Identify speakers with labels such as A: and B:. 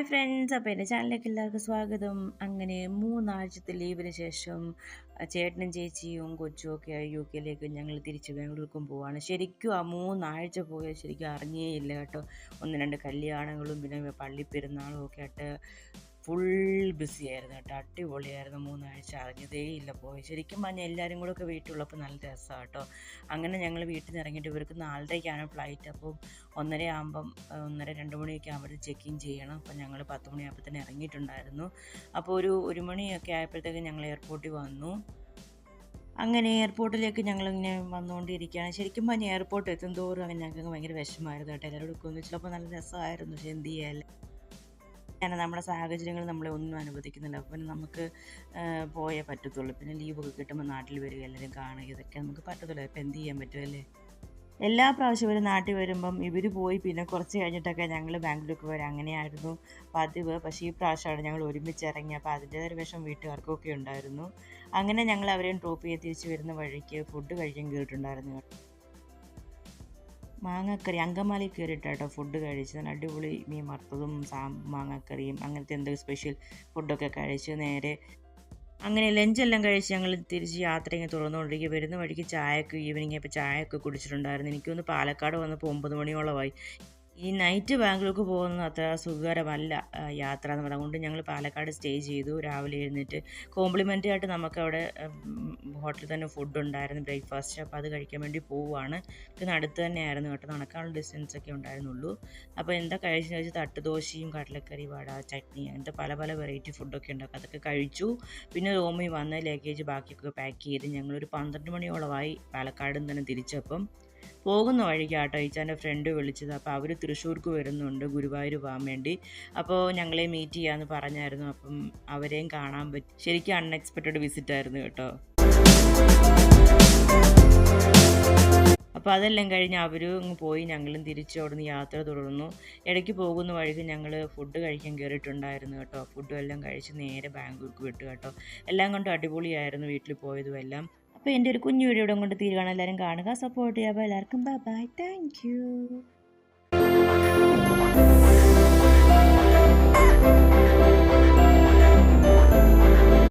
A: Friends, അപ്പോൾ എൻ്റെ ചാനലിലേക്ക് എല്ലാവർക്കും സ്വാഗതം. അങ്ങനെ 3 ആഴ്ചത്തെ ലീവിന് ശേഷം ചേട്ടനും ചേച്ചിയും കൊച്ചും ഒക്കെ ആയി UK ഞങ്ങൾ തിരിച്ച് ബാംഗ്ലൂർക്കും പോവാണ്. ശരിക്കും ആ 3 ആഴ്ച പോയത് ശരിക്കും അറിഞ്ഞേ ഇല്ല കേട്ടോ. 1-2 കല്യാണങ്ങളും പിന്നെ പള്ളിപ്പെരുന്നാളും ഒക്കെ ആയിട്ട് ഫുൾ ബിസി ആയിരുന്നു കേട്ടോ. അടിപൊളിയായിരുന്നു. 3 ആഴ്ച അറിഞ്ഞതേ ഇല്ല പോയി. ശരിക്കും പറഞ്ഞാൽ എല്ലാവരും കൂടെ ഒക്കെ വീട്ടിലുള്ളപ്പോൾ നല്ല രസമാണ് കേട്ടോ. അങ്ങനെ ഞങ്ങൾ വീട്ടിൽ നിന്ന് ഇറങ്ങിയിട്ട് ഇവർക്ക് 4:30ക്കാണ് ഫ്ലൈറ്റ്. അപ്പോൾ 1:30 ആകുമ്പം 1:30-2 മണിയൊക്കെ ആകുമ്പോഴത്തേക്ക് ചെക്ക് ഇൻ ചെയ്യണം. അപ്പോൾ ഞങ്ങൾ 10 മണിയാകുമ്പോഴത്തേന് ഇറങ്ങിയിട്ടുണ്ടായിരുന്നു. അപ്പോൾ ഒരു 1 മണിയൊക്കെ ആയപ്പോഴത്തേക്ക് ഞങ്ങൾ എയർപോർട്ടിൽ വന്നു. അങ്ങനെ എയർപോർട്ടിലേക്ക് ഞങ്ങളിങ്ങനെ വന്നുകൊണ്ടിരിക്കുകയാണ്. ശരിക്കും പറഞ്ഞാൽ എയർപോർട്ട് എത്തും തോറും അങ്ങനെ ഞങ്ങൾക്ക് ഭയങ്കര വിഷമമായിരുന്നു കേട്ടോ. എല്ലാവരോടും ഒന്നിച്ചപ്പോൾ നല്ല രസമായിരുന്നു. പക്ഷേ എന്ത് ചെയ്യാൻ, കാരണം നമ്മുടെ സാഹചര്യങ്ങൾ നമ്മളെ ഒന്നും അനുവദിക്കുന്നില്ല. അപ്പം നമുക്ക് പോയേ പറ്റത്തുള്ളൂ. പിന്നെ ലീവൊക്കെ കിട്ടുമ്പോൾ നാട്ടിൽ വരിക, എല്ലാവരും കാണുക, ഇതൊക്കെ നമുക്ക് പറ്റത്തുള്ളൂ. ഇപ്പം എന്ത് ചെയ്യാൻ പറ്റുമല്ലേ. എല്ലാ പ്രാവശ്യവും ഇവർ നാട്ടിൽ വരുമ്പം ഇവർ പോയി പിന്നെ കുറച്ച് കഴിഞ്ഞിട്ടൊക്കെ ഞങ്ങൾ ബാംഗ്ലൂർക്ക് വരാം. അങ്ങനെയായിരുന്നു പതിവ്. പക്ഷേ ഈ പ്രാവശ്യമാണ് ഞങ്ങൾ ഒരുമിച്ച് ഇറങ്ങി. അപ്പോൾ അതിൻ്റേതായ ഒരു വിഷം വീട്ടുകാർക്കൊക്കെ ഉണ്ടായിരുന്നു. അങ്ങനെ ഞങ്ങൾ അവരെയും ഡ്രോപ്പ് ചെയ്ത് തിരിച്ച് വരുന്ന വഴിക്ക് ഫുഡ് കഴിക്കാൻ കയറിയിട്ടുണ്ടായിരുന്നു. മാങ്ങാക്കറി അങ്കമാലി കയറിയിട്ടാട്ടോ ഫുഡ് കഴിച്ച്. നല്ല അടിപൊളി മീൻ വറുത്തതും മാങ്ങാക്കറിയും അങ്ങനത്തെ എന്തെങ്കിലും സ്പെഷ്യൽ ഫുഡൊക്കെ കഴിച്ച് നേരെ അങ്ങനെ ലഞ്ചെല്ലാം കഴിച്ച് ഞങ്ങൾ തിരിച്ച് യാത്ര ഇങ്ങനെ തുറന്നുകൊണ്ടിരിക്കുക. വരുന്ന വഴിക്ക് ചായയൊക്കെ ഈവനിങ് ആയപ്പോൾ ചായയൊക്കെ കുടിച്ചിട്ടുണ്ടായിരുന്നു. എനിക്കൊന്ന് പാലക്കാട് വന്നപ്പോൾ 9 മണിയോളമായി. ഈ നൈറ്റ് ബാംഗ്ലൂർക്ക് പോകുന്നത് അത്ര സുഖകരമല്ല യാത്ര എന്ന് പറയുന്നത്. അതുകൊണ്ട് ഞങ്ങൾ പാലക്കാട് സ്റ്റേ ചെയ്തു. രാവിലെ എഴുന്നേറ്റ് കോംപ്ലിമെൻ്ററി ആയിട്ട് നമുക്കവിടെ ഹോട്ടലിൽ തന്നെ ഫുഡ് ഉണ്ടായിരുന്നു, ബ്രേക്ക്ഫാസ്റ്റ്. അപ്പോൾ അത് കഴിക്കാൻ വേണ്ടി പോവുകയാണ്. പിന്നെ അടുത്ത് തന്നെയായിരുന്നു കേട്ടോ, നടക്കാനുള്ള ഡിസ്റ്റൻസ് ഒക്കെ ഉണ്ടായിരുന്നുള്ളൂ. അപ്പോൾ എന്താ കഴിച്ചെന്ന് വെച്ചാൽ തട്ടുദോശയും കടലക്കറി, വട, ചട്നി, അങ്ങനത്തെ പല പല വെറൈറ്റി ഫുഡൊക്കെ ഉണ്ടാക്കും. അതൊക്കെ കഴിച്ചു. പിന്നെ റൂമിൽ വന്ന് ലഗേജ് ബാക്കിയൊക്കെ പാക്ക് ചെയ്ത് ഞങ്ങളൊരു 12 മണിയോളമായി പാലക്കാട് തന്നെ തിരിച്ചപ്പം. പോകുന്ന വഴിക്കാട്ടോ ഈച്ചാൻ്റെ ഫ്രണ്ട് വിളിച്ചത്. അപ്പോൾ അവർ തൃശ്ശൂർക്ക് വരുന്നുണ്ട് ഗുരുവായൂർ പോകാൻ വേണ്ടി. അപ്പോൾ ഞങ്ങളെ മീറ്റ് ചെയ്യാമെന്ന് പറഞ്ഞായിരുന്നു. അപ്പം അവരെയും കാണാൻ പറ്റി. ശരിക്കും അൺഎക്സ്പെക്റ്റഡ് വിസിറ്റ് ആയിരുന്നു കേട്ടോ. അപ്പോൾ അതെല്ലാം കഴിഞ്ഞ് അവരും അങ്ങ് പോയി. ഞങ്ങളും തിരിച്ച് അവിടുന്ന് യാത്ര തുടർന്നു. ഇടയ്ക്ക് പോകുന്ന വഴിക്ക് ഞങ്ങൾ ഫുഡ് കഴിക്കാൻ കയറിയിട്ടുണ്ടായിരുന്നു കേട്ടോ. ഫുഡും എല്ലാം കഴിച്ച് നേരെ ബാംഗ്ലൂർക്ക് വിട്ടു കേട്ടോ. എല്ലാം കൊണ്ടും അടിപൊളിയായിരുന്നു വീട്ടിൽ പോയതും എല്ലാം. അപ്പോൾ എൻ്റെ ഒരു കുഞ്ഞു വീഡിയോ കൊണ്ട് തീരുകയാണ്. എല്ലാവരും കാണുക, സപ്പോർട്ട് ചെയ്യുക. അപ്പോൾ എല്ലാവർക്കും ബൈ ബൈ, താങ്ക് യു.